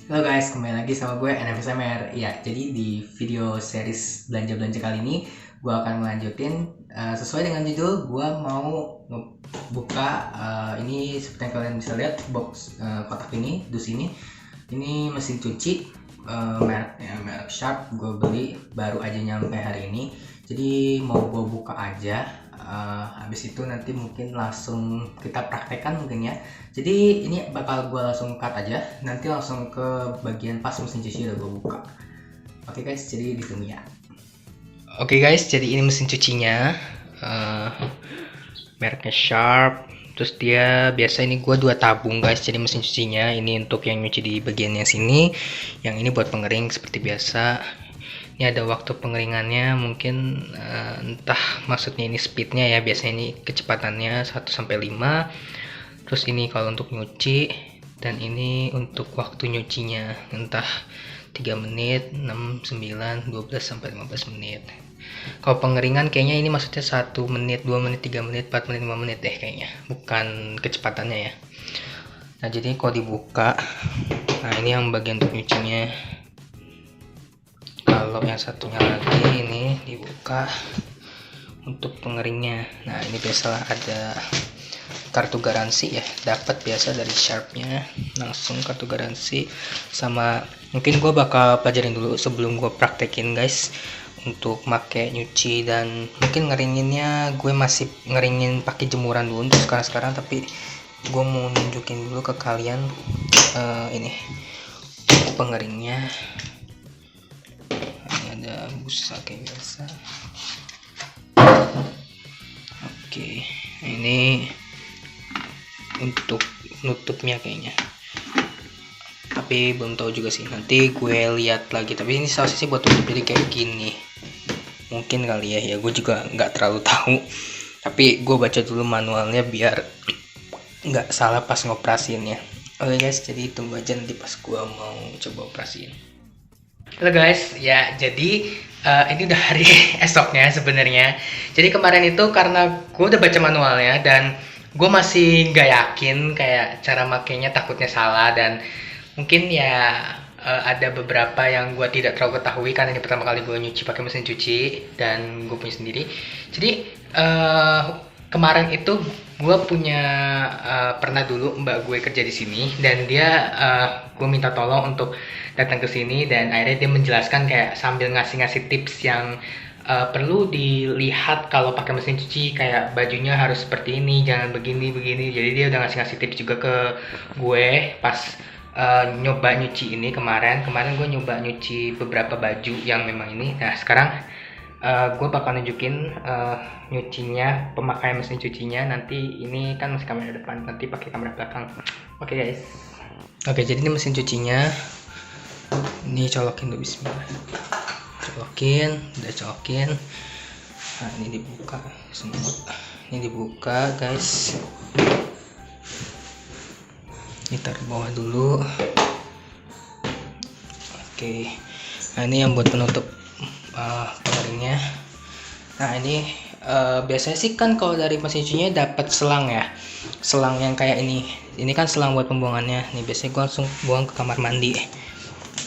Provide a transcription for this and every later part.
Halo guys, kembali lagi sama gue NFSMR. Ya, jadi di video series belanja-belanja kali ini gue akan melanjutin sesuai dengan judul. Gue mau buka ini seperti yang kalian bisa lihat box kotak ini, dus ini mesin cuci merek Sharp. Gue beli baru aja nyampe hari ini, jadi mau gue buka aja. Habis itu nanti mungkin langsung kita praktekkan mungkin ya. Jadi ini bakal gue langsung cut aja, nanti langsung ke bagian pas mesin cuci udah gue buka. Oke guys, jadi ditunggu ya. Oke guys, jadi ini mesin cucinya, mereknya Sharp. Terus dia biasa ini gue 2 tabung guys, jadi mesin cucinya ini untuk yang nyuci di bagiannya sini, yang ini buat pengering seperti biasa. Ini ada waktu pengeringannya, mungkin entah maksudnya ini speednya ya, biasanya ini kecepatannya 1-5. Terus ini kalau untuk nyuci, dan ini untuk waktu nyucinya entah 3 menit, 6, 9, 12-15 menit. Kalau pengeringan kayaknya ini maksudnya 1 menit, 2 menit, 3 menit, 4 menit, 5 menit deh kayaknya, bukan kecepatannya ya. Nah jadi kalau dibuka, nah ini yang bagian untuk nyucinya. Kalau yang satunya lagi ini dibuka untuk pengeringnya. Nah ini biasalah ada kartu garansi ya, dapat biasa dari Sharpnya langsung kartu garansi. Sama mungkin gue bakal pelajarin dulu sebelum gue praktekin guys untuk make nyuci, dan mungkin ngeringinnya gue masih ngeringin pakai jemuran dulu untuk sekarang tapi gue mau nunjukin dulu ke kalian ini pengeringnya. Ada busa kayak biasa. Oke, ini untuk nutupnya kayaknya, tapi belum tahu juga sih, nanti gue lihat lagi. Tapi ini sausnya sih buat tutup, jadi kayak gini mungkin kali ya, gue juga nggak terlalu tahu, tapi gue baca dulu manualnya biar nggak salah pas ngoperasiinnya. Oke guys, jadi tunggu aja nanti pas gue mau coba operasiin. Halo guys, ya jadi ini udah hari esoknya sebenarnya. Jadi kemarin itu karena gue udah baca manualnya dan gue masih nggak yakin kayak cara makainya, takutnya salah, dan mungkin ya ada beberapa yang gue tidak terlalu ketahui karena ini pertama kali gue nyuci pakai mesin cuci dan gue punya sendiri. Jadi kemarin itu gue punya pernah dulu mbak gue kerja di sini, dan dia gue minta tolong untuk datang ke sini, dan akhirnya dia menjelaskan kayak sambil ngasih tips yang perlu dilihat kalau pakai mesin cuci, kayak bajunya harus seperti ini, jangan begini. Jadi dia udah ngasih tips juga ke gue pas nyoba nyuci ini kemarin gue nyoba nyuci beberapa baju yang memang ini. Nah sekarang gue bakal nunjukin nyucinya, pemakaian mesin cucinya. Nanti ini kan masih kamera depan, nanti pakai kamera belakang. Oke guys. Oke, jadi ini mesin cucinya. Ini colokin dulu, bismillah. Colokin, udah colokin. Nah ini dibuka semua. Ini dibuka guys. Ini taruh bawah dulu. Oke. Nah ini yang buat penutup pengeringnya. Nah ini biasanya sih kan kalau dari mesin cucinya dapat selang ya, selang yang kayak ini kan selang buat pembuangannya. Nih biasanya gue langsung buang ke kamar mandi.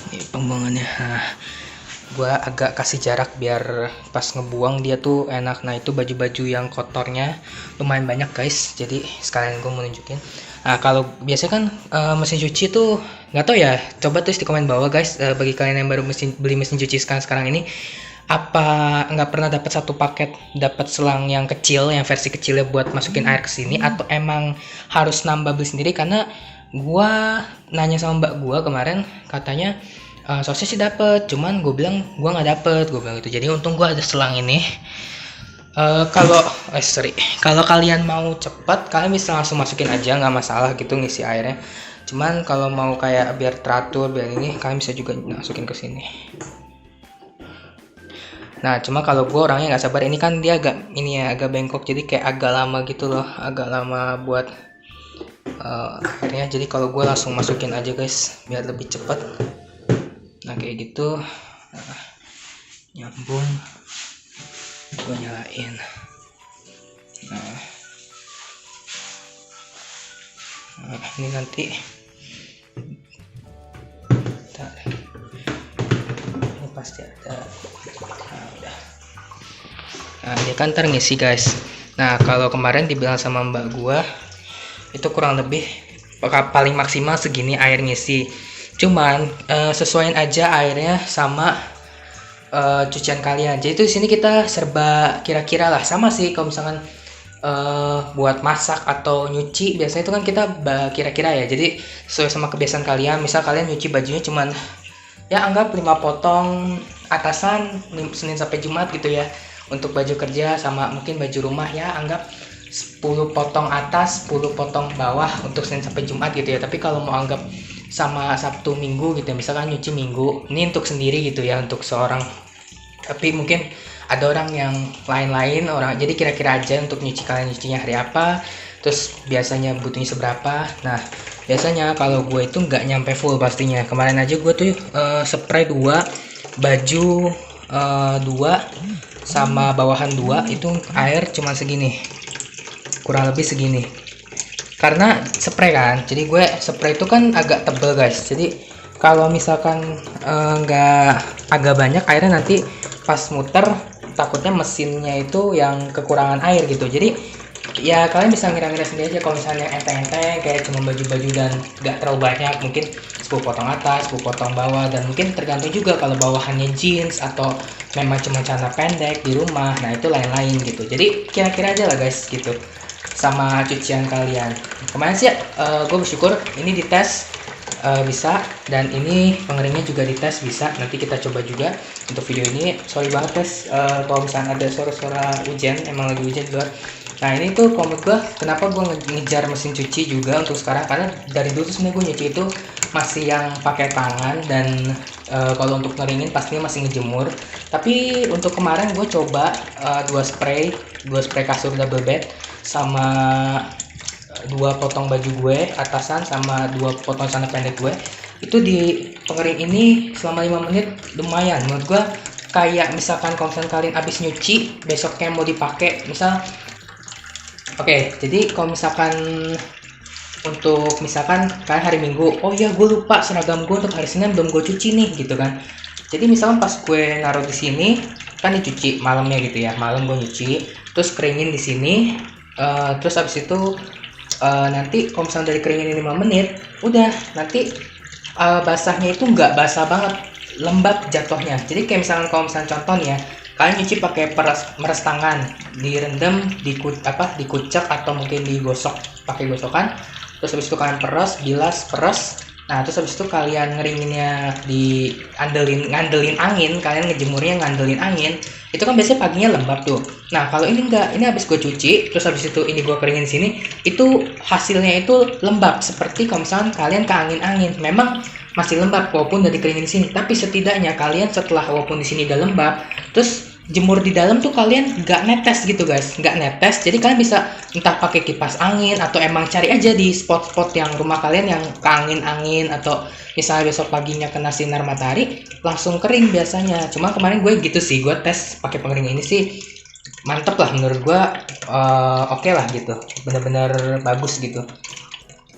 Ini pembuangannya. Nah gue agak kasih jarak biar pas ngebuang dia tuh enak. Nah itu baju-baju yang kotornya lumayan banyak guys, jadi sekalian gue mau nunjukin. Nah kalau biasanya kan mesin cuci tuh nggak tahu ya, coba tulis di komen bawah guys, bagi kalian yang baru beli mesin cuci sekarang ini, apa nggak pernah dapat satu paket, dapat selang yang kecil, yang versi kecilnya buat masukin air ke sini, atau emang harus nambah beli sendiri? Karena gua nanya sama mbak gua kemarin, katanya sosis sih dapet, cuman gue bilang gue nggak dapet, gue bilang gitu. Jadi untung gue ada selang ini. Kalau kalian mau cepet, kalian bisa langsung masukin aja, nggak masalah gitu ngisi airnya. Cuman kalau mau kayak biar teratur, biar ini, kalian bisa juga masukin ke sini. Nah cuma kalau gue orangnya nggak sabar, ini kan dia agak bengkok, jadi kayak agak lama gitu loh, agak lama buat airnya. Jadi kalau gue langsung masukin aja guys biar lebih cepet. Nah kayak gitu. Nah, nyambung, gue nyalain. Nah ini nanti Bentar. Ini pasti ada. Nah, udah. Nah, ini kan ntar ngisi guys. Nah, kalau kemarin dibilang sama mbak gua itu kurang lebih paling maksimal segini air ngisi. Cuman sesuaiin aja airnya sama cucian kalian. Jadi itu di sini kita serba kira-kira lah, sama sih kalau misalkan buat masak atau nyuci biasanya itu kan kita kira-kira ya. Jadi sesuai sama kebiasaan kalian. Misal kalian nyuci bajunya cuman ya anggap 5 potong atasan Senin sampai Jumat gitu ya. Untuk baju kerja sama mungkin baju rumah ya anggap 10 potong atas, 10 potong bawah untuk Senin sampai Jumat gitu ya. Tapi kalau mau anggap sama Sabtu Minggu gitu ya, misalkan nyuci Minggu, ini untuk sendiri gitu ya, untuk seorang. Tapi mungkin ada orang yang lain-lain orang, jadi kira-kira aja untuk nyuci kalian nyucinya hari apa, terus biasanya butuhnya seberapa. Nah biasanya kalau gue itu nggak nyampe full pastinya. Kemarin aja gue tuh spray 2, baju 2 sama bawahan 2 itu air cuma segini, kurang lebih segini, karena spray kan. Jadi gue spray itu kan agak tebel guys, jadi kalau misalkan nggak agak banyak airnya, nanti pas muter takutnya mesinnya itu yang kekurangan air gitu. Jadi ya kalian bisa ngira-ngira sendiri aja. Kalau misalnya enteng-enteng kayak cuma baju-baju dan nggak terlalu banyak, mungkin 10 potong atas, 10 potong bawah, dan mungkin tergantung juga kalau bawahannya jeans atau memang cuma celana pendek di rumah, nah itu lain-lain gitu. Jadi kira-kira aja lah guys gitu sama cucian kalian. Kemarin sih gue bersyukur ini dites bisa, dan ini pengeringnya juga dites bisa. Nanti kita coba juga untuk video ini. Sorry banget guys kalau misalnya ada suara-suara hujan, emang lagi hujan di luar. Nah ini tuh kalau menurut gue kenapa gue ngejar mesin cuci juga untuk sekarang, karena dari dulu sebenarnya gue nyuci itu masih yang pakai tangan, dan kalau untuk ngeringin pastinya masih ngejemur. Tapi untuk kemarin gue coba 2 spray kasur double bed sama 2 potong baju gue atasan sama 2 potong celana pendek gue, itu di pengering ini selama 5 menit lumayan menurut gue. Kayak misalkan kalau kalian habis nyuci besoknya mau dipakai, misal jadi kalau misalkan untuk misalkan kalian hari Minggu, oh iya gue lupa seragam gue untuk hari Senin belum gue cuci nih gitu kan. Jadi misalkan pas gue naruh di sini kan dicuci malamnya gitu ya, malam gue nyuci terus keringin di sini, terus habis itu nanti kalau misalnya dari keringin 5 menit udah, nanti basahnya itu nggak basah banget, lembab jatuhnya. Jadi kayak misalkan kalau misalnya contoh nih ya, kalian nyuci pakai meres tangan, direndam, dikucek atau mungkin digosok pakai gosokan, terus habis itu kalian bilas peres. Nah terus habis itu kalian ngeringinnya ngandelin angin, kalian ngejemurnya ngandelin angin, itu kan biasanya paginya lembab tuh. Nah kalau ini enggak, ini habis gue cuci terus habis itu ini gue keringin di sini, itu hasilnya itu lembab. Seperti kalau misalkan kalian ke angin, memang masih lembab walaupun udah dikeringin di sini, tapi setidaknya kalian setelah walaupun di sini udah lembab, terus jemur di dalam tuh kalian nggak netes gitu guys, nggak netes. Jadi kalian bisa entah pakai kipas angin atau emang cari aja di spot-spot yang rumah kalian yang ke angin, atau misalnya besok paginya kena sinar matahari langsung kering biasanya. Cuma kemarin gue gitu sih, gue tes pakai pengering ini sih mantep lah menurut gue, oke lah gitu, bener-bener bagus gitu.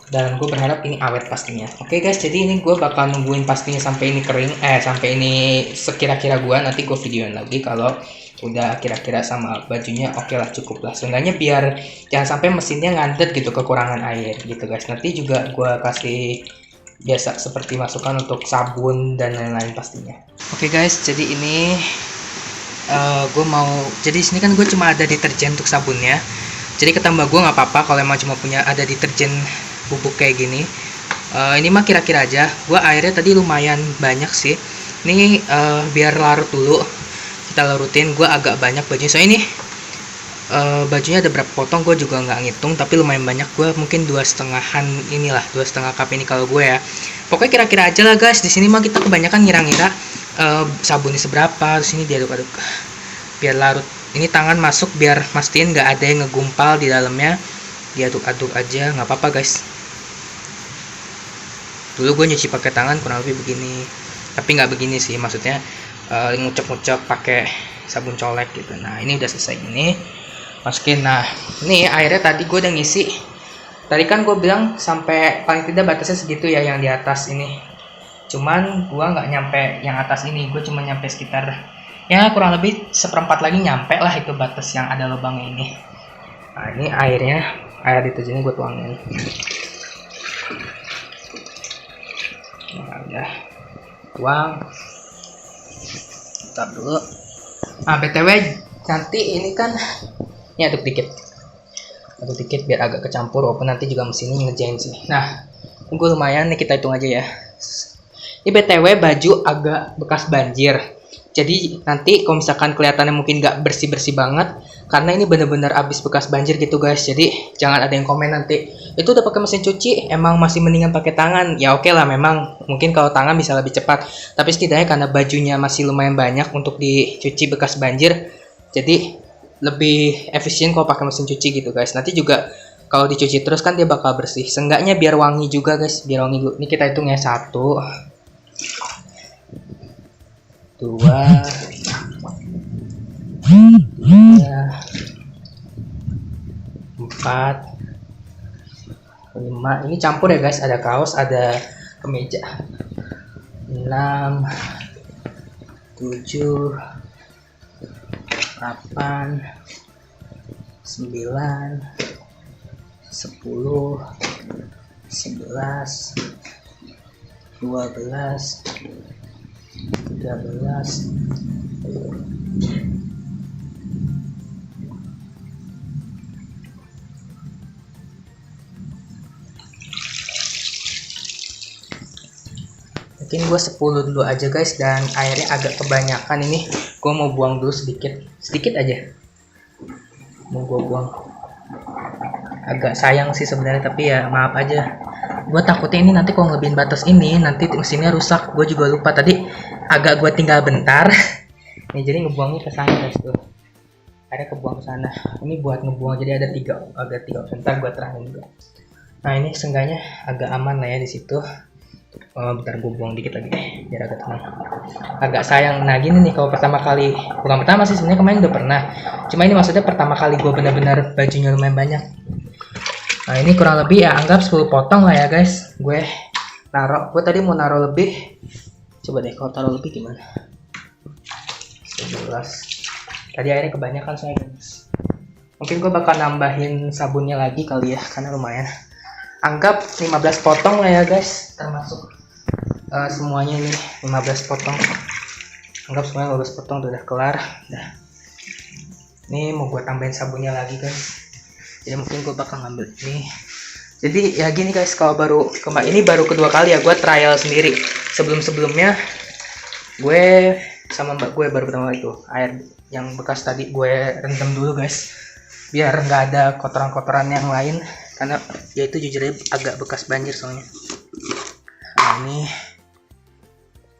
Dan gue berharap ini awet pastinya. Oke guys, jadi ini gue bakal nungguin pastinya sampai ini kering, sampai ini sekira-kira gue nanti gue videoin lagi kalau udah kira-kira sama bajunya oke lah, cukup lah. Seenggaknya biar jangan sampai mesinnya ngandet gitu, kekurangan air gitu guys. Nanti juga gue kasih biasa seperti masukan untuk sabun dan lain-lain pastinya. Oke guys, jadi ini gue mau, jadi sini kan gue cuma ada deterjen untuk sabunnya. Jadi kata mbak gue nggak apa-apa kalau emang cuma punya ada deterjen bubuk kayak gini. Ini mah kira-kira aja. Gua airnya tadi lumayan banyak sih. Ini biar larut dulu, kita larutin. Gua agak banyak bajunya, soalnya ini bajunya ada berapa potong gue juga nggak ngitung, tapi lumayan banyak. Gue mungkin 2,5-an inilah, 2,5 cup ini kalau gue ya. Pokoknya kira-kira aja lah guys. Di sini mah kita kebanyakan ngira-ngira sabunnya seberapa, terus ini diaduk-aduk biar larut. Ini tangan masuk biar mastiin nggak ada yang ngegumpal di dalamnya, diaduk-aduk aja, nggak apa-apa guys. Dulu gue nyuci pakai tangan kurang lebih begini, tapi nggak begini sih, maksudnya ngucek-ngucek pakai sabun colek gitu. Nah ini udah selesai, ini masukin. Nah ini airnya tadi gue udah ngisi. Tadi kan gue bilang sampai paling tidak batasnya segitu ya, yang di atas ini. cuman gua nggak nyampe yang atas ini, gua cuma nyampe sekitar ya kurang lebih seperempat lagi nyampe lah itu batas yang ada lubangnya ini. Nah ini air deterjen gue tuangin. Nah udah tuang, tab dulu. Nah btw nanti ini kan ini aduk dikit biar agak kecampur, walaupun nanti juga mesinnya ngerjain sih. Nah gue lumayan nih, kita hitung aja ya. Ini btw baju agak bekas banjir. Jadi nanti kalau misalkan kelihatannya mungkin nggak bersih-bersih banget, karena ini bener-bener abis bekas banjir gitu guys. Jadi jangan ada yang komen nanti itu udah pakai mesin cuci, emang masih mendingan pakai tangan. Ya oke lah, memang mungkin kalau tangan bisa lebih cepat, tapi setidaknya karena bajunya masih lumayan banyak untuk dicuci bekas banjir, jadi lebih efisien kalau pakai mesin cuci gitu guys. Nanti juga kalau dicuci terus kan dia bakal bersih. Seenggaknya biar wangi juga guys, biar wangi dulu. Ini kita hitung ya, 1, 2, 3, 4, 5. Ini campur ya guys, ada kaos, ada kemeja. 6, 7, 8, 9, 10, 11, 12, 13. Mungkin gue 10 dulu aja guys, dan airnya agak kebanyakan ini. Gue mau buang dulu sedikit aja. Mau gue buang. Agak sayang sih sebenarnya, tapi ya maaf aja. Gue takutnya ini nanti kalau ngelebihin batas ini nanti mesinnya rusak. Gue juga lupa tadi, agak gue tinggal bentar. Nih jadi ngebuangnya ke sana guys tuh. Airnya kebuang ke sana. Ini buat ngebuang, jadi ada 3 bentar gue terangin juga. Nah ini seenggaknya agak aman lah ya di situ. Bentar gue buang dikit lagi biar agak tenang. Agak sayang. Nah gini nih, kalau pertama kali, bukan pertama sih sebenarnya, kemarin udah pernah. Cuma ini maksudnya pertama kali gue benar-benar bajunya lumayan banyak. Nah ini kurang lebih ya anggap 10 potong lah ya guys. Gue tadi mau naruh lebih. Coba deh kalau taruh lebih gimana. 11. Tadi airnya kebanyakan saya guys. Mungkin gue bakal nambahin sabunnya lagi kali ya, karena lumayan. Anggap 15 potong lah ya guys, termasuk semuanya ini 15 potong. Anggap semuanya 15 potong tuh udah kelar. Udah. Ini mau gue tambahin sabunnya lagi guys. Jadi mungkin gue bakal ngambil ini. Jadi ya gini guys, kalau ini baru kedua kali ya gue trial sendiri. Sebelumnya gue sama mbak gue baru pertama kali itu air yang bekas tadi gue rendam dulu guys, biar nggak ada kotoran-kotoran yang lain, karena ya itu jujur aja agak bekas banjir soalnya. Nah ini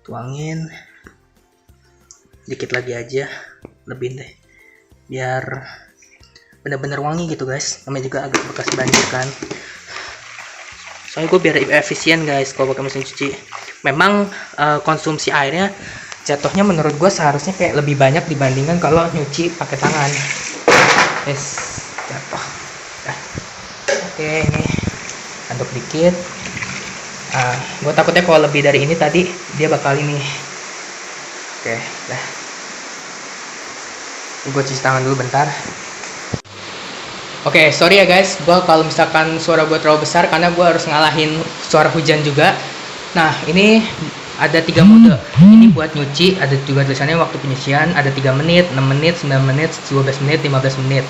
tuangin dikit lagi aja, lebih deh, biar bener-bener wangi gitu guys. Namanya juga agak bekas banjir kan, soalnya gue biar efisien guys kalau pakai mesin cuci. Memang konsumsi airnya jatuhnya menurut gue seharusnya kayak lebih banyak dibandingkan kalau nyuci pakai tangan. Jatuh. Oke, ini aduk dikit. Gue takutnya kalau lebih dari ini tadi dia bakal ini. Oke, dah. Gue cuci tangan dulu bentar. Oke, sorry ya guys, gue kalau misalkan suara gue terlalu besar karena gue harus ngalahin suara hujan juga. Nah, ini ada 3 mode. Ini buat nyuci, ada juga tulisannya waktu penyucian, ada 3 menit, 6 menit, 9 menit, 12 menit, 15 menit.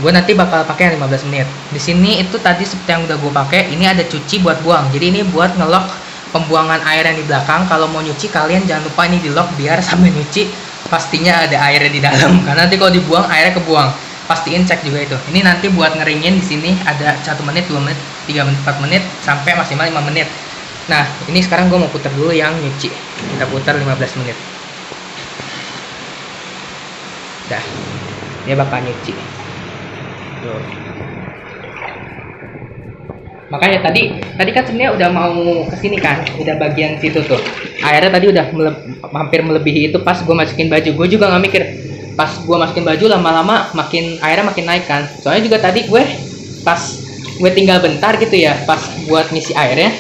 Gue nanti bakal pakai yang 15 menit. Di sini itu tadi seperti yang udah gue pakai, ini ada cuci buat buang. Jadi ini buat ngelok pembuangan air yang di belakang. Kalau mau nyuci kalian jangan lupa ini di lock biar sambil nyuci pastinya ada airnya di dalam. Karena nanti kalau dibuang airnya kebuang. Pastiin cek juga itu. Ini nanti buat ngeringin, di sini ada 1 menit, 2 menit, 3 menit, 4 menit sampai maksimal 5 menit. Nah, ini sekarang gue mau putar dulu yang nyuci. Kita putar 15 menit. Dah. Dia bakal nyuci. Tuh. Makanya tadi kan sebenarnya udah mau kesini kan, udah bagian situ tuh. Airnya tadi udah hampir melebihi itu pas gue masukin baju. Gue juga nggak mikir. Pas gue masukin baju lama-lama airnya makin naik kan. Soalnya juga tadi pas gue tinggal bentar gitu ya, pas buat ngisi airnya,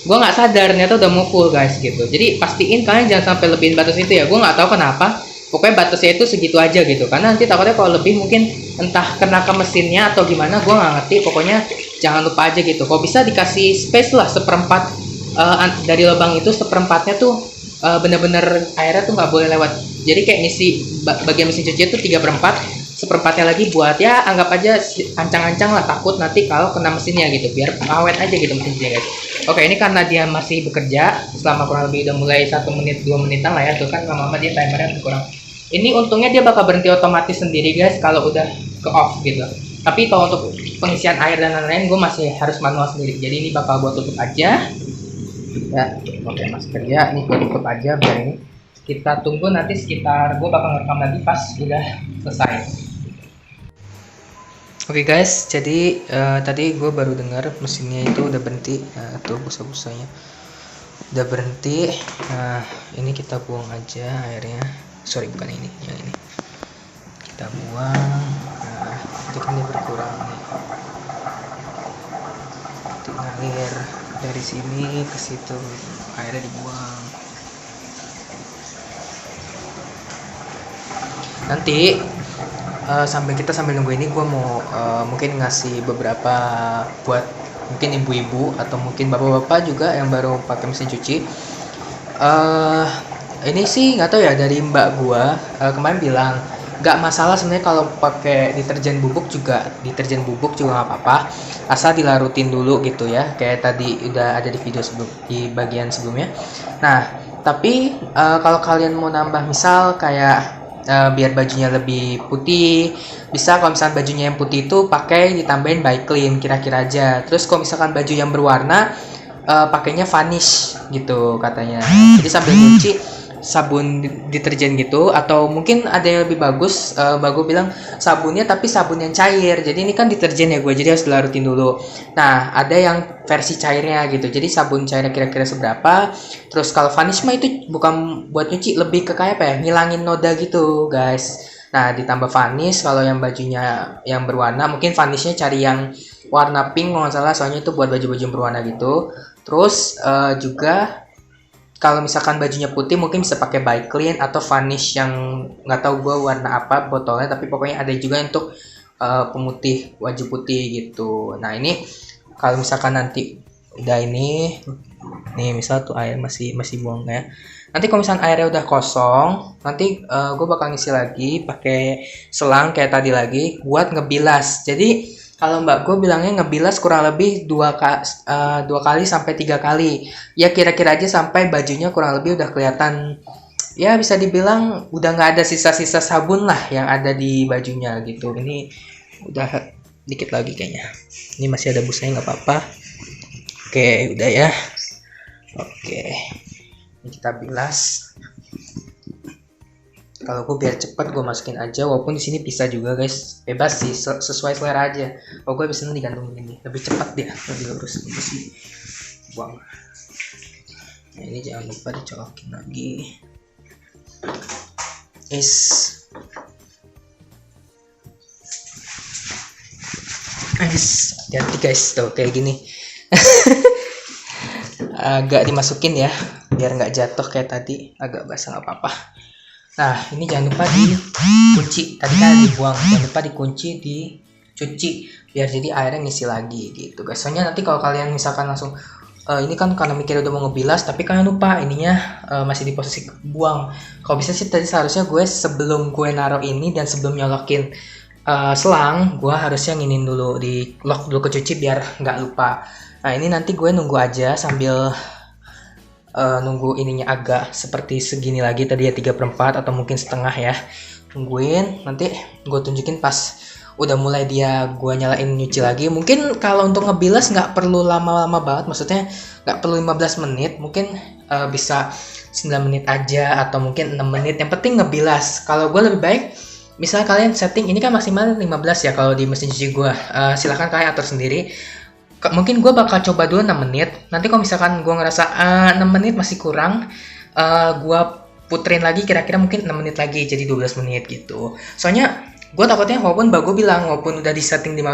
gue nggak sadar ternyata udah mau full guys gitu. Jadi pastiin kalian jangan sampai lebihin batas itu ya. Gue nggak tahu kenapa, pokoknya batasnya itu segitu aja gitu, karena nanti takutnya kalau lebih mungkin entah kena ke mesinnya atau gimana, gue nggak ngerti. Pokoknya jangan lupa aja gitu, kalau bisa dikasih space lah seperempat dari lubang itu, seperempatnya tuh bener-bener airnya tuh nggak boleh lewat. Jadi kayak ngisi bagian mesin cuci itu 3/4, seperempatnya lagi buat ya anggap aja ancang-ancang lah, takut nanti kalau kena mesinnya gitu, biar awet aja gitu mesin cucinya guys. Oke, ini karena dia masih bekerja selama kurang lebih udah mulai 1 menit 2 menitan lah ya, tuh kan lama-lama dia timernya kurang. Ini untungnya dia bakal berhenti otomatis sendiri guys kalau udah ke off gitu. Tapi kalau untuk pengisian air dan lain-lain gue masih harus manual sendiri. Jadi ini bakal gue tutup aja ya. Oke, masih kerja, ini gue tutup aja biar ini. Kita tunggu nanti sekitar, gue bakal ngerekam lagi pas udah selesai. Oke guys, jadi tadi gue baru dengar mesinnya itu udah berhenti. Tuh busa-busanya udah berhenti. Nah, ini kita buang aja airnya. Sorry, bukan ini, yang ini kita buang. Nah, itu kan dia berkurang nih. Itu ngalir dari sini ke situ, airnya dibuang. Nanti sambil nunggu ini, gue mau mungkin ngasih beberapa buat mungkin ibu-ibu atau mungkin bapak-bapak juga yang baru pakai mesin cuci. Ini sih nggak tahu ya, dari mbak gue kemarin bilang nggak masalah sebenarnya kalau pakai deterjen bubuk juga nggak apa-apa, asal dilarutin dulu gitu ya, kayak tadi udah ada di video di bagian sebelumnya. Nah, tapi kalau kalian mau nambah misal kayak biar bajunya lebih putih, bisa kalau misalkan bajunya yang putih itu pakai ditambahin by clean kira-kira aja. Terus kalau misalkan baju yang berwarna pakainya vanish gitu katanya. Jadi sambil nyuci sabun deterjen gitu, atau mungkin ada yang lebih bagus, bagus bilang sabunnya tapi sabun yang cair. Jadi ini kan deterjen ya gue, jadi harus dilarutin dulu. Nah, ada yang versi cairnya gitu, jadi sabun cairnya kira-kira seberapa. Terus kalau vanish mah itu bukan buat nyuci, lebih ke kayak apa ya, ngilangin noda gitu guys. Nah, ditambah vanish. Kalau yang bajunya yang berwarna, mungkin vanishnya cari yang warna pink kalau nggak salah, soalnya itu buat baju-baju yang berwarna gitu. Terus juga kalau misalkan bajunya putih mungkin bisa pakai by clean atau vanish yang nggak tahu gue warna apa botolnya, tapi pokoknya ada juga untuk pemutih wajah putih gitu. Nah, ini kalau misalkan nanti udah ini nih, misal tuh air masih buang ya. Nanti kalau misalkan airnya udah kosong, nanti gue bakal ngisi lagi pakai selang kayak tadi lagi buat ngebilas. Jadi kalau mbak gue bilangnya ngebilas kurang lebih 2 kali sampai 3 kali. Ya kira-kira aja sampai bajunya kurang lebih udah kelihatan, ya bisa dibilang udah nggak ada sisa-sisa sabun lah yang ada di bajunya gitu. Ini udah dikit lagi kayaknya. Ini masih ada busanya, nggak apa-apa. Oke, udah ya. Oke, ini kita bilas. Kalau gue biar cepet gue masukin aja, walaupun di sini bisa juga guys, bebas sih, sesuai selera aja. Kalau gue biasanya digantungin ini, lebih cepat dia, lebih lurus. Ini sih buang. Nah, ini jangan lupa dicolokin lagi. Hati-hati guys, tuh kayak gini. Agak dimasukin ya, biar nggak jatuh kayak tadi, agak basah nggak apa-apa. Nah, ini jangan lupa dikunci, tadi kan dibuang, jangan lupa dikunci, dicuci biar jadi airnya ngisi lagi gitu guys. Soalnya nanti kalau kalian misalkan langsung ini kan karena mikir udah mau ngebilas, tapi kalian lupa ininya masih di posisi buang. Kalau bisa sih tadi seharusnya gue sebelum gue naruh ini dan sebelum nyolokin selang, gue harusnya nginin dulu, di lock dulu ke cuci biar nggak lupa. Nah, ini nanti gue nunggu aja sambil nunggu ininya agak seperti segini lagi, tadi ya 3/4 atau mungkin setengah ya. Tungguin, nanti gue tunjukin pas udah mulai dia gue nyalain nyuci lagi. Mungkin kalau untuk ngebilas nggak perlu lama-lama banget, maksudnya nggak perlu 15 menit, mungkin bisa 9 menit aja atau mungkin 6 menit, yang penting ngebilas. Kalau gue lebih baik misalnya kalian setting ini kan maksimal 15 ya kalau di mesin cuci gue, silahkan kalian atur sendiri. Mungkin gue bakal coba dulu 6 menit. Nanti kalau misalkan gue ngerasa 6 menit masih kurang, gue puterin lagi kira-kira mungkin 6 menit lagi jadi 12 menit gitu. Soalnya gue takutnya walaupun mbak gue bilang walaupun udah disetting di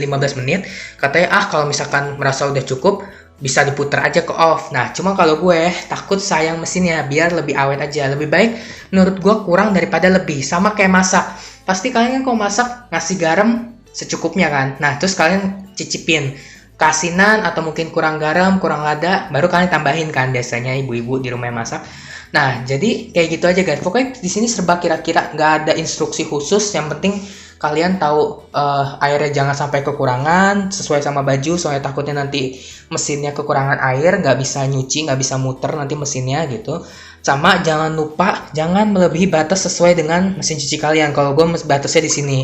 15 menit, katanya kalau misalkan merasa udah cukup, bisa diputar aja ke off. Nah, cuma kalau gue takut sayang mesinnya, biar lebih awet aja. Lebih baik menurut gue kurang daripada lebih. Sama kayak masak. Pasti kalian kan kalau masak ngasih garam secukupnya kan. Nah, terus kalian cicipin keasinan atau mungkin kurang garam, kurang lada, baru kalian tambahin kan biasanya ibu-ibu di rumah yang masak. Nah, jadi kayak gitu aja guys. Pokoknya di sini serba kira-kira, nggak ada instruksi khusus. Yang penting kalian tahu airnya jangan sampai kekurangan sesuai sama baju, soalnya takutnya nanti mesinnya kekurangan air, nggak bisa nyuci, nggak bisa muter nanti mesinnya gitu. Sama jangan lupa jangan melebihi batas sesuai dengan mesin cuci kalian. Kalau gue batasnya di sini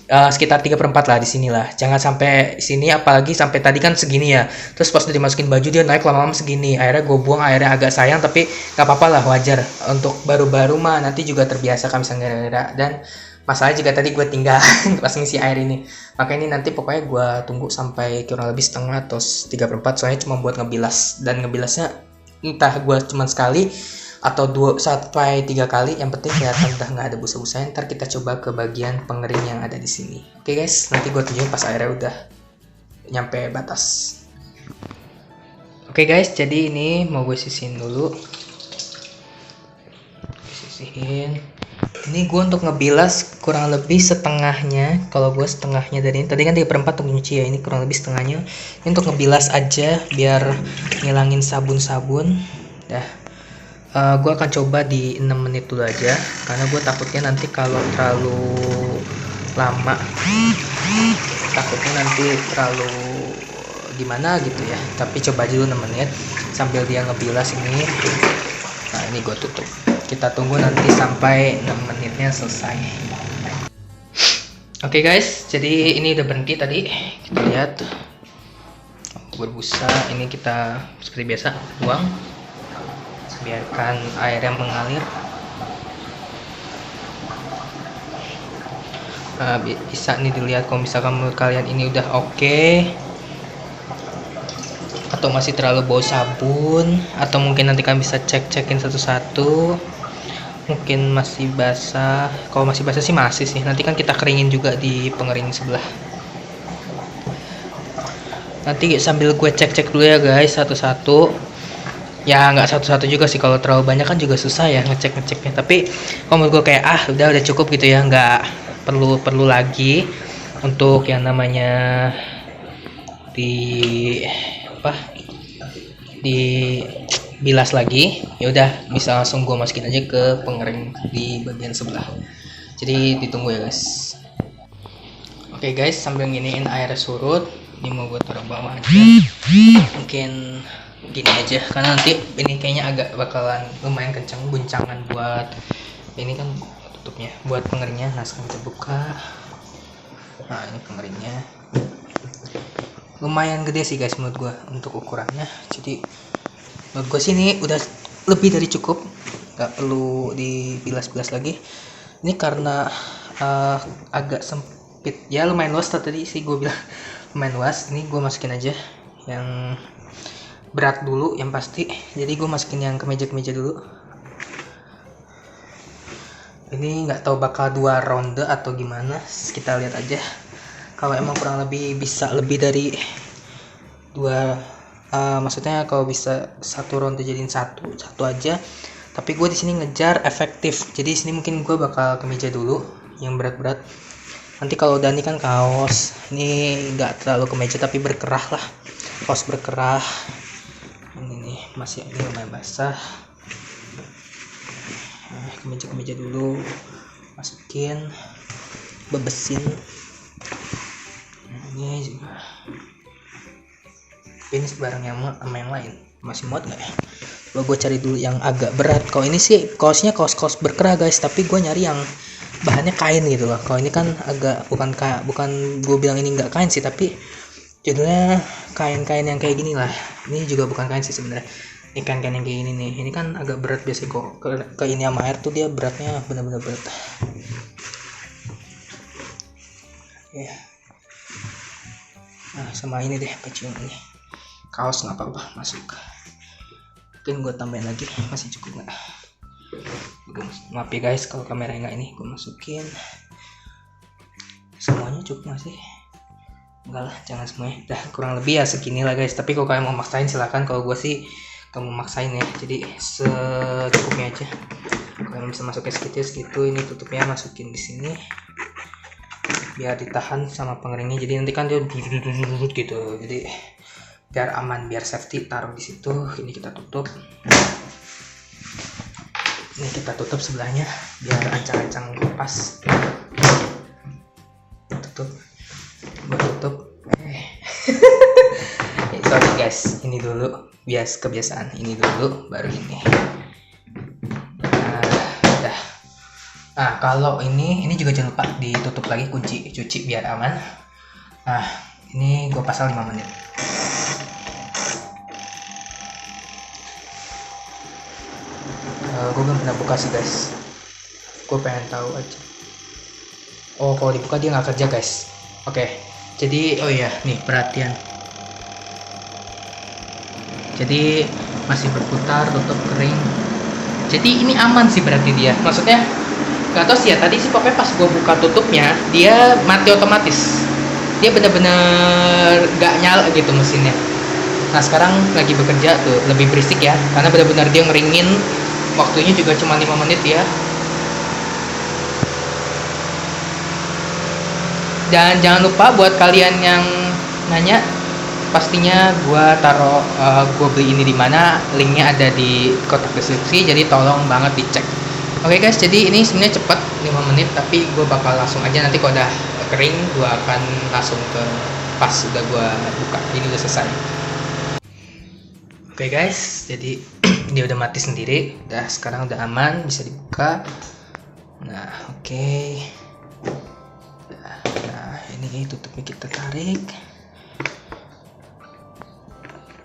sekitar 3/4 lah di sini lah. Jangan sampai sini, apalagi sampai tadi kan segini ya. Terus pas udah dimasukin baju dia naik lama-lama segini. Akhirnya gue buang, airnya agak sayang tapi nggak apa-apa lah, wajar. Untuk baru-baru mah nanti juga terbiasa kan bisa gara-gara. Dan masalahnya juga tadi gue tinggal pas ngisi air ini, makanya ini nanti pokoknya gue tunggu sampai kurang lebih setengah atau 3/4, soalnya cuma buat ngebilas, dan ngebilasnya entah gue cuma sekali atau 2 sampai 3 kali, yang penting kelihatan udah nggak ada busa-busanya. Ntar kita coba ke bagian pengering yang ada di sini. Oke guys, nanti gue tunjukin pas airnya udah nyampe batas. Oke guys, jadi ini mau gue sisihin dulu, sisihin. Ini gue untuk ngebilas kurang lebih setengahnya. Kalau gue setengahnya dari ini, tadi kan 3/4 untuk nyuci ya, ini kurang lebih setengahnya. Ini untuk ngebilas aja biar ngilangin sabun-sabun. Dah, gue akan coba di 6 menit dulu aja, karena gue takutnya nanti kalau terlalu lama, takutnya nanti terlalu gimana gitu ya. Tapi coba dulu 6 menit sambil dia ngebilas ini. Nah, ini gue tutup. Kita tunggu nanti sampai 6 menitnya selesai. Oke guys, jadi ini udah berhenti tadi. Kita lihat berbusa. Ini kita seperti biasa buang, biarkan airnya mengalir. Bisa nih dilihat kalau misalkan menurut kalian ini udah oke, atau masih terlalu bau sabun, atau mungkin nanti kalian bisa cek-cekin satu-satu. Mungkin masih basah. Kalau masih basah sih masih sih. Nanti kan kita keringin juga di pengering sebelah. Nanti sambil gue cek-cek dulu ya guys, satu-satu. Ya nggak satu-satu juga sih, kalau terlalu banyak kan juga susah ya ngecek-ngeceknya. Tapi kalau menurut gue kayak udah cukup gitu ya, nggak perlu lagi untuk yang namanya di bilas lagi. Ya udah, bisa langsung gue masukin aja ke pengering di bagian sebelah. Jadi ditunggu ya guys. Oke guys, sambil nginiin air surut, ini mau gue taruh bawah aja. Mungkin gini aja, karena nanti ini kayaknya agak bakalan lumayan kenceng guncangan buat ini kan tutupnya, buat pengeringnya. Nah sekarang kita buka. Nah ini pengeringnya lumayan gede sih guys menurut gue untuk ukurannya. Jadi menurut gue sini udah lebih dari cukup, nggak perlu dibilas-bilas lagi. Ini karena agak sempit ya, lumayan luas tadi sih gue bilang lumayan luas. Ini gue masukin aja yang berat dulu yang pasti. Jadi gue masukin yang kemeja-kemeja dulu. Ini nggak tahu bakal 2 ronde atau gimana, kita lihat aja. Kalau emang kurang lebih bisa lebih dari 2, maksudnya kalau bisa 1 ronde jadiin satu aja. Tapi gue di sini ngejar efektif, jadi di sini mungkin gue bakal kemeja dulu yang berat-berat. Nanti kalau udah ini kan kaos, ini nggak terlalu kemeja tapi berkerah lah, kaos berkerah. Ini nih masih ini lumayan basah. Nah, kemeja dulu masukin, bebesin. Nah, ini juga. Ini sebarangnya sama yang lain masih muat nggak ya? Coba gue cari dulu yang agak berat. Kalau ini sih kaosnya kaos berkerah guys, tapi gue nyari yang bahannya kain gitu loh. Kalau ini kan agak bukan gue bilang ini nggak kain sih, tapi judulnya kain-kain yang kayak gini lah. Ini juga bukan kain sih sebenarnya. Ini kain-kain yang kayak gini nih. Ini kan agak berat biasanya kok. Ke ini sama air tuh dia beratnya benar-benar berat. Ya. Nah sama ini deh baju ini. Kaos nggak apa-apa masuk. Mungkin gue tambahin lagi, masih cukup nggak? Maaf ya guys kalau kameranya nggak ini, gue masukin semuanya cukup nggak sih? enggak lah, jangan semuanya. Dah kurang lebih ya segini lah guys, tapi kalau kalian mau maksain silahkan. Kalau gue sih kamu maksain ya, jadi secukupnya aja. Kalian bisa masukin segitu, ini tutupnya masukin di sini biar ditahan sama pengeringnya. Jadi nanti kan dia gitu, jadi biar aman, biar safety, taruh di situ. Ini kita tutup, ini kita tutup sebelahnya biar ancang-ancang lepas. Tutup, gue tutup. Sorry guys, ini dulu, kebiasaan, ini dulu baru ini. Udah. Nah kalau ini juga jangan lupa ditutup lagi, cuci biar aman. Nah ini gue pasang 5 menit. Gue belum pernah buka sih guys, gue pengen tahu aja. Oh kalau dibuka dia nggak kerja guys. Oke, jadi oh iya nih perhatian, jadi masih berputar, tutup kering, jadi ini aman sih berarti dia. Maksudnya nggak tahu sih ya, tadi sih pokoknya pas gue buka tutupnya dia mati otomatis, dia bener-bener nggak nyala gitu mesinnya. Nah sekarang lagi bekerja tuh, lebih berisik ya karena benar-benar dia ngeringin. Waktunya juga cuma 5 menit ya. Dan jangan lupa buat kalian yang nanya, pastinya gue beli ini di mana, linknya ada di kotak deskripsi, jadi tolong banget dicek. Oke guys, jadi ini sebenarnya cepat 5 menit, tapi gue bakal langsung aja nanti kalau udah kering gue akan langsung ke pas udah gue buka. Ini udah selesai. Oke guys, jadi dia udah mati sendiri, udah sekarang udah aman, bisa dibuka. Nah oke. Nah ini tutupnya kita tarik,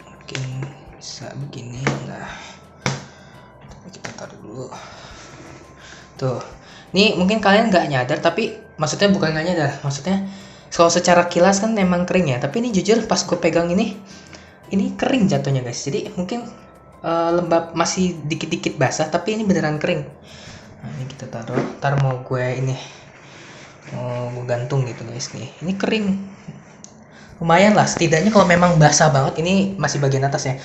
mungkin bisa begini. Nah kita taruh dulu tuh. Ini mungkin kalian nggak nyadar, tapi maksudnya bukan nggak nyadar, maksudnya kalau secara kilas kan memang kering ya, tapi ini jujur pas gue pegang ini kering jatuhnya guys. Jadi mungkin lembab, masih dikit-dikit basah, tapi ini beneran kering. Nah ini kita taruh, ntar mau gue gantung gitu guys. Nih ini kering, lumayan lah setidaknya. Kalau memang basah banget, ini masih bagian atas ya,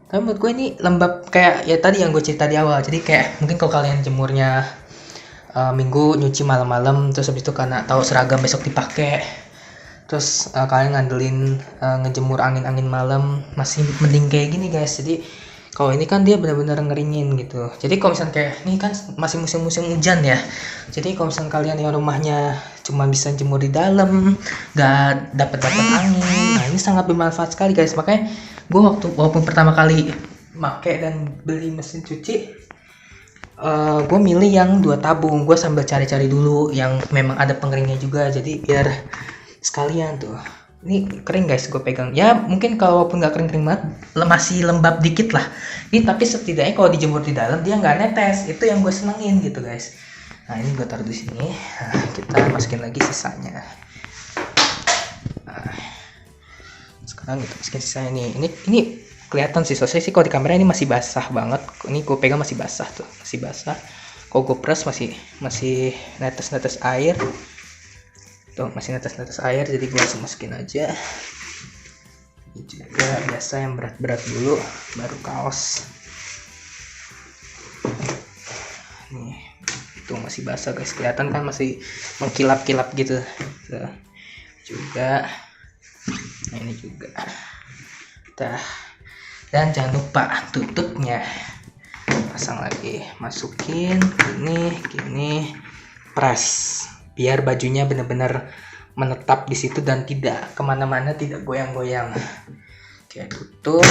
tapi menurut gue ini lembab kayak ya tadi yang gue cerita di awal. Jadi kayak mungkin kalau kalian jemurnya minggu, nyuci malam-malam, terus habis itu karena tahu seragam besok dipakai, terus kalian ngandelin ngejemur angin malam, masih mending kayak gini guys. Jadi kalau ini kan dia benar-benar ngeringin gitu. Jadi kalau misalnya kayak ini kan masih musim hujan ya, jadi kalau misalnya kalian yang rumahnya cuma bisa jemur di dalam, nggak dapat angin, nah ini sangat bermanfaat sekali guys. Makanya gue walaupun pertama kali make dan beli mesin cuci, gue milih yang 2 tabung. Gue sambil cari-cari dulu yang memang ada pengeringnya juga, jadi biar sekalian tuh. Ini kering guys, gue pegang ya, mungkin kalaupun nggak kering banget, masih lembab dikit lah ini, tapi setidaknya kalau dijemur di dalam dia nggak netes. Itu yang gue senengin gitu guys. Nah ini gue taruh di sini. Nah, kita masukin lagi sisanya. Nah, sekarang kita masukin sisanya nih. Ini kelihatan sih, soalnya sih kalau di kamera ini masih basah banget. Ini gue pegang masih basah tuh, masih basah. Kalau gue press masih netes air. Tuh masih netes air, jadi gue langsung masukin aja. Ini juga biasa yang berat-berat dulu, baru kaos. Nih tuh masih basah guys, kelihatan kan masih mengkilap-kilap gitu. Tuh juga. Nah ini juga. Dan jangan lupa tutupnya, pasang lagi, masukin gini, press biar bajunya benar-benar menetap di situ dan tidak kemana-mana, tidak goyang-goyang. Oke, tutup.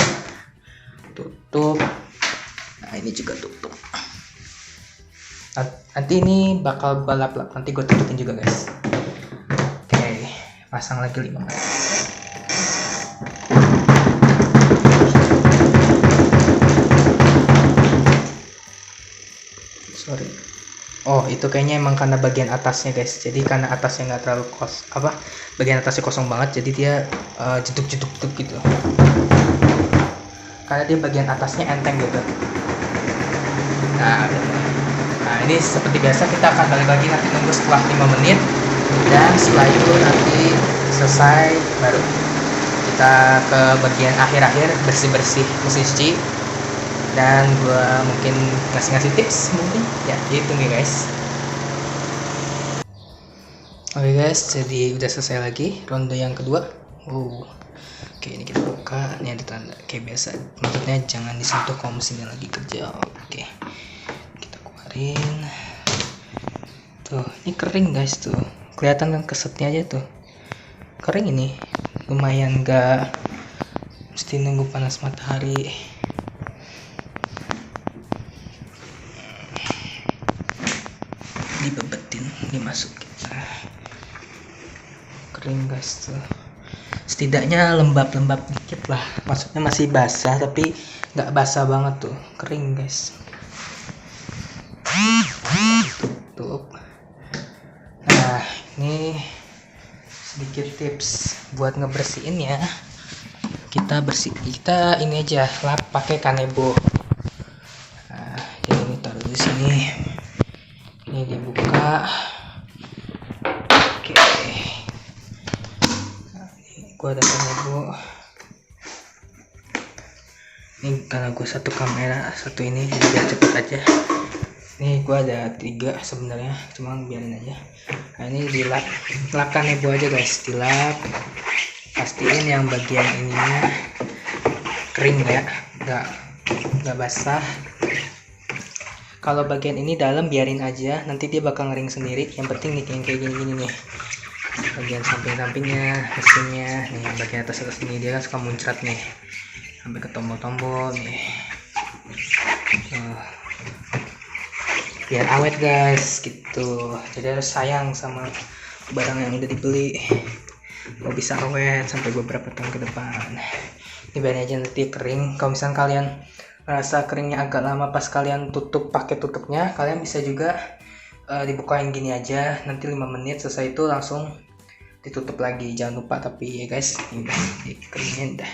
Nah ini juga tutup. Nanti ini bakal balap-balap, nanti gue tutupin juga guys. Oke, pasang lagi 5 menit. Sorry. Oh itu kayaknya emang karena bagian atasnya guys. Jadi karena atasnya nggak terlalu bagian atasnya kosong banget, jadi dia jeduk gitu. Karena dia bagian atasnya enteng gitu. Nah ini seperti biasa kita akan balik lagi nanti nunggu setelah 5 menit, dan setelah itu nanti selesai baru kita ke bagian akhir-akhir bersih-bersih mesin cuci, dan gue mungkin ngasih tips mungkin ya gitu nih guys. Oke guys, jadi udah selesai lagi ronde yang kedua. Oke, ini kita buka. Ini ada tanda kayak biasa, maksudnya jangan disentuh kalau mesinnya lagi kerja. Oke, kita keluarin. Tuh, ini kering guys, tuh kelihatan kan kesetnya aja tuh kering. Ini lumayan, gak mesti nunggu panas matahari. Dibebetin, dimasukin. Kering guys, tuh setidaknya lembab-lembab dikit lah, maksudnya masih basah tapi nggak basah banget, tuh kering guys. Tutup. Nah, ini sedikit tips buat ngebersihin ya. Kita ini aja lap pakai kanebo. Nah, jadi ini taruh di sini, ini dibuka. Oke, gue ada kanebo. Ini karena gue satu kamera, satu ini jadi biar cepet aja. Ini gue ada 3 sebenarnya, cuman biarin aja. Nah, ini dilap kanebo aja guys, dilap. Pastiin yang bagian ininya kering ya, nggak basah. Kalau bagian ini dalam biarin aja, nanti dia bakal ngering sendiri. Yang penting nih yang kayak gini-gini nih, bagian samping-sampingnya, mesinnya nih, yang bagian atas ini dia kan suka muncrat nih sampai ke tombol-tombol nih. Biar awet guys gitu, jadi harus sayang sama barang yang udah dibeli, mau bisa awet sampai beberapa tahun ke depan. Ini biarin aja nanti kering. Kalau misalnya kalian rasa keringnya agak lama pas kalian tutup pakai tutupnya, kalian bisa juga dibukain gini aja, nanti 5 menit selesai itu langsung ditutup lagi. Jangan lupa tapi ya guys, ini udah dikeringin, udah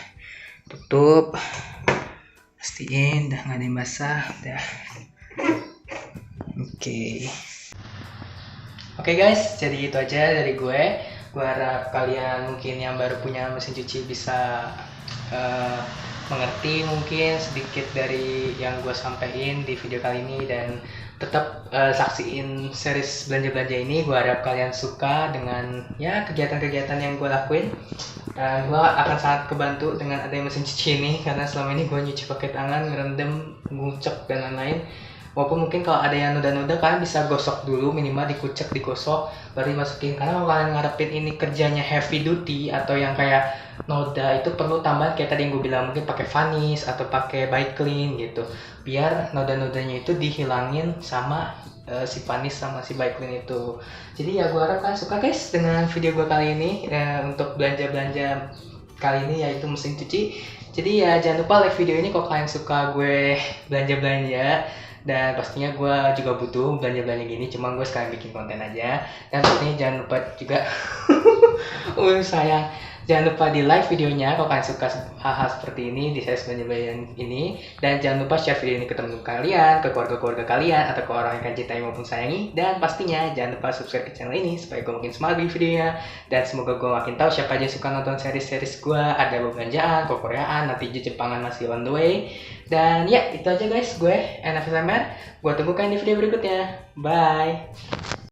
tutup, pastiin udah nggak ada yang basah, udah. Oke guys, jadi itu aja dari gue. Gue harap kalian mungkin yang baru punya mesin cuci bisa mengerti mungkin sedikit dari yang gue sampaikan di video kali ini, dan tetap saksiin series belanja-belanja ini. Gue harap kalian suka dengan ya kegiatan-kegiatan yang gue lakuin. Gue akan sangat kebantu dengan adanya mesin cuci ini, karena selama ini gue nyuci pakai tangan, ngerendam, ngucek dan lain-lain. Walaupun mungkin kalau ada yang noda-noda, kalian bisa gosok dulu, minimal dikucek, digosok, baru dimasukin. Karena kalau kalian ngarepin ini kerjanya heavy duty atau yang kayak noda, itu perlu tambahan kayak tadi yang gue bilang, mungkin pakai vanish atau pakai bike clean gitu, biar noda-nodanya itu dihilangin sama si vanish sama si bike clean itu. Jadi ya gue harap kalian suka guys dengan video gue kali ini, untuk belanja-belanja kali ini yaitu mesin cuci. Jadi ya jangan lupa like video ini kalau kalian suka gue belanja-belanja. Dan pastinya gue juga butuh belanja-belanja gini, cuma gue sekalian bikin konten aja. Dan pastinya jangan lupa juga sayang, jangan lupa di like videonya kalau kalian suka hal-hal seperti ini, di series belanja-belanja ini. Dan jangan lupa share video ini ke teman kalian, ke keluarga-keluarga kalian, atau ke orang yang kalian cintai maupun sayangi. Dan pastinya jangan lupa subscribe ke channel ini supaya gue makin semangat bikin videonya. Dan semoga gue makin tahu siapa aja suka nonton series-series gue, ada belanjaan, Koreaan, nanti Jepangan masih on the way. Dan ya itu aja guys, gue NFSMR. Gue tunggu kalian di video berikutnya. Bye.